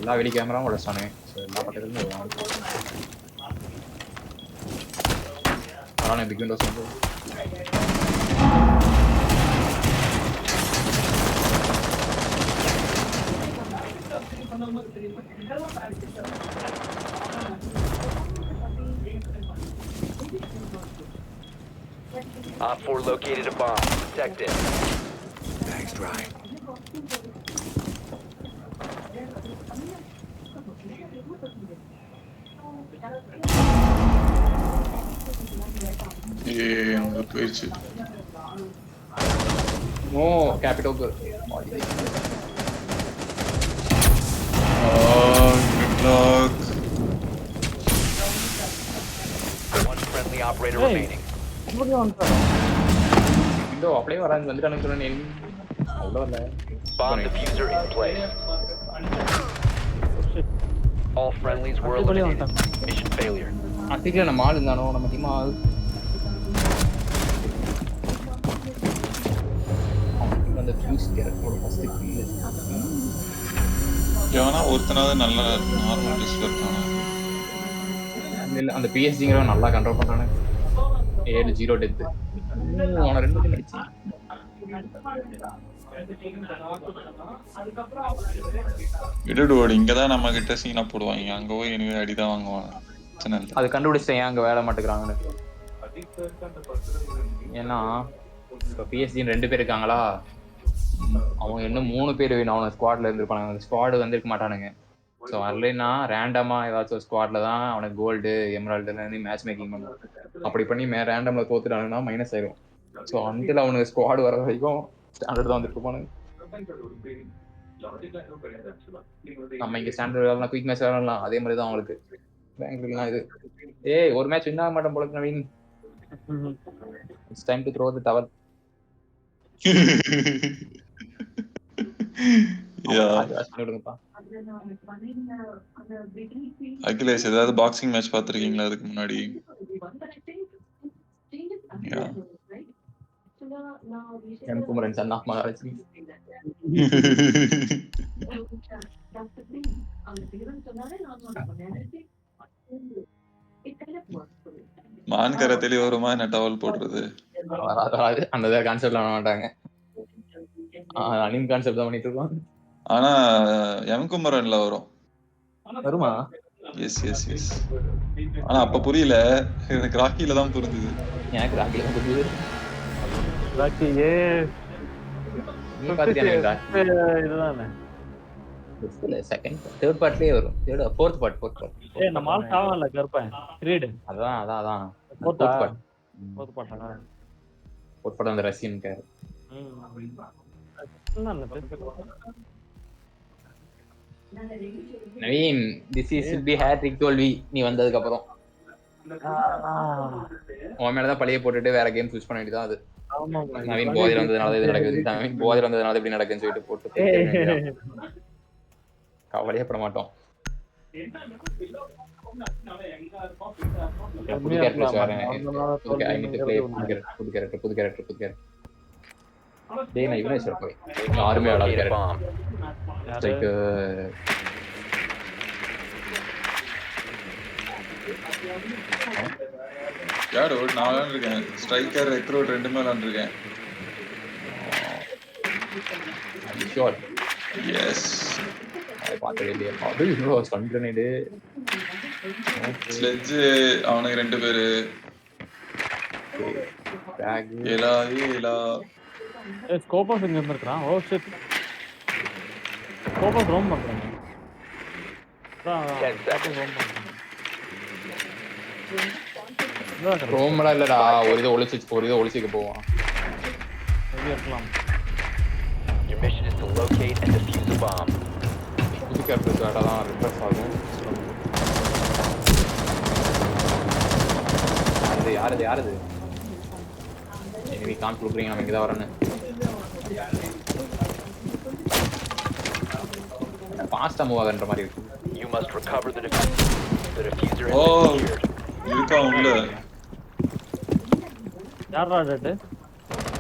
எல்லா வெளி கேமராவும் உடச்சானே. எல்லா பக்கத்துலயும் வருவாங்க. பரவாயில்ல பிக் விண்டோஸ் வந்து Op 4 located a bomb. Protect it. Thanks, Dry. அங்க போயிடுச்சு. ஓ capital good luck. One friendly operator remaining. Window அப்படியே வராங்க வந்துட்டானு சொன்னேன். அவ்வளோ இல்லை. Bomb diffuser in place. All friendlies were eliminated. Mission failure. அட்டிக்கல நம்ம ஆள் இருந்தானோ நம்ம டீம் ஆள். அந்த ஃபியூஸ் கேரக்டரோட ஃபர்ஸ்ட் கில். ஏன்னா ஒருத்தனாவது நல்ல நார்மல் லிஸ்ட்ல இருக்கானா? இல்ல அந்த பிஎஸ்டிங்கறவன் நல்லா கண்ட்ரோல் பண்றானே. 7-0 டெத். அவன ரெண்டு டீம் அடிச்சி. விடுடு இங்கதான் நம்ம கிட்ட சீனா போடுவாங்க. அங்க போய் இனிமே அடிதான் வாங்குவாங்க. அது கண்டுபிடிச்சேன் அங்க வேலை மாட்டேங்கிறாங்கன்னு. ஏன்னா இப்போ பிஎஸ்டி 2 பேர் இருக்காங்களா, அவங்க இன்னும் 3 பேர் வேணும். அவன ஸ்குவாட்ல இருந்திருப்பாங்க. அந்த ஸ்குவாடு வந்திருக்க மாட்டானுங்க. ஸோ வரலைன்னா ரேண்டமா ஏதாச்சும் ஒரு ஸ்குவாட்ல தான் அவனுக்கு கோல்டு எமரால்டு மேட்ச் மேக்கிங் பண்ணும். அப்படி பண்ணி ரேண்டம்ல தோத்துட்டானுன்னா மைனஸ் ஆயிடும். ஸோ அன்டில் அவனுக்கு ஸ்குவாடு வர வரைக்கும் ஸ்டாண்டர்ட் தான் வந்துருப்பானுங்க. நம்ம இங்க ஸ்டாண்டர்ட் விளையாடலாம், குயிக் மேட்ச் விளையாடலாம், அதே மாதிரி தான் அவங்களுக்கு பெங்களூர்லாம் இது. ஏய் ஒரு மேட்ச் வின் ஆக மாட்டோம் போல Naveen. It's time to throw the towel. Akhilesh ஏதாவது பாக்ஸிங் மேட்ச் பாத்திருக்கீங்களா அதுக்கு முன்னாடி? Kumaran son of Maharaj. மான் கரத்திலே வருமா என்ன டவல் போடுறது? அந்த கான்செப்ட்ல பண்ண மாட்டாங்க. அனிம் கான்செப்ட் தான் பண்ணிட்டு இருக்கோம். ஆனா எம் குமரன்ல வரும். வருமா? Yes yes yes. ஆனா அப்ப புரியல, எனக்கு ராக்கில தான் புரிஞ்சுது. எனக்கு ராக்கில தான் புரிஞ்சுது. ராக்கி ஏ நீ பாத்தியா? இதுதானே செகண்ட் தேர்ட் பார்ட்லயே வரும். ஃபோர்த் பார்ட் ஏய் நம்ம ஆள் சாவல கர்ப்பன் கிரீட். அதான் ஃபோர்த் பார்ட் அந்த Russian care. Naveen this is will be hat-trick தோல்வி நீ வந்ததுக்கு அப்புறம். உன் மேலதான் பழைய போட்டுட்டு வேற கேம் ஸ்விட்ச் பண்ண வேண்டியதான் அது. நவீன் போதையில வந்ததுனால இது நடக்குது, நவீன் போதையில வந்ததுனால இப்படி நடக்குன்னு சொல்லிட்டு போட்டு கவலையே பட மாட்டோம். புது கேரக்டர் டேய் நான் இவனே சொல்றேன். யாருமே விளையாட கேரக்டர் லைக் யாரோ நான் விளையாண்டுருக்கேன். ஸ்ட்ரைக்கர் ரெக்ரூட் ரெண்டுமே விளையாண்டுருக்கேன். ஷோர் எஸ் பார்த்ததே இல்லையா? அது இவ்வளோ ஸ்டன் கிரனேடு ஸ்லெட்ஜ் அவனுக்கு 2 பேரு. ஏலா ஸ்கோபஸ் இங்க இருக்கான். ஓ ஷிட் ஸ்கோபஸ் ரோம் பண்றாங்க. ரோம்லாம் இல்லடா, ஒரு இதை ஒளிச்சுக்க போவான். இருக்கலாம். Your mission is to locate and defuse the bomb. புது கேரக்டர்ஸ் வேடலாம் ரிஃப்ரெஷ் ஆகும். யாரது எனிமி கான் கொடுக்குறீங்க, நம்ம இங்கே தான் வரேன்னு. ஃபாஸ்ட்டாக மூவ் ஆகுன்ற மாதிரி இருக்கு. You must recover the diffuser. The diffuser has Oh. been secured. இருக்கா உள்ள? யாரா அது?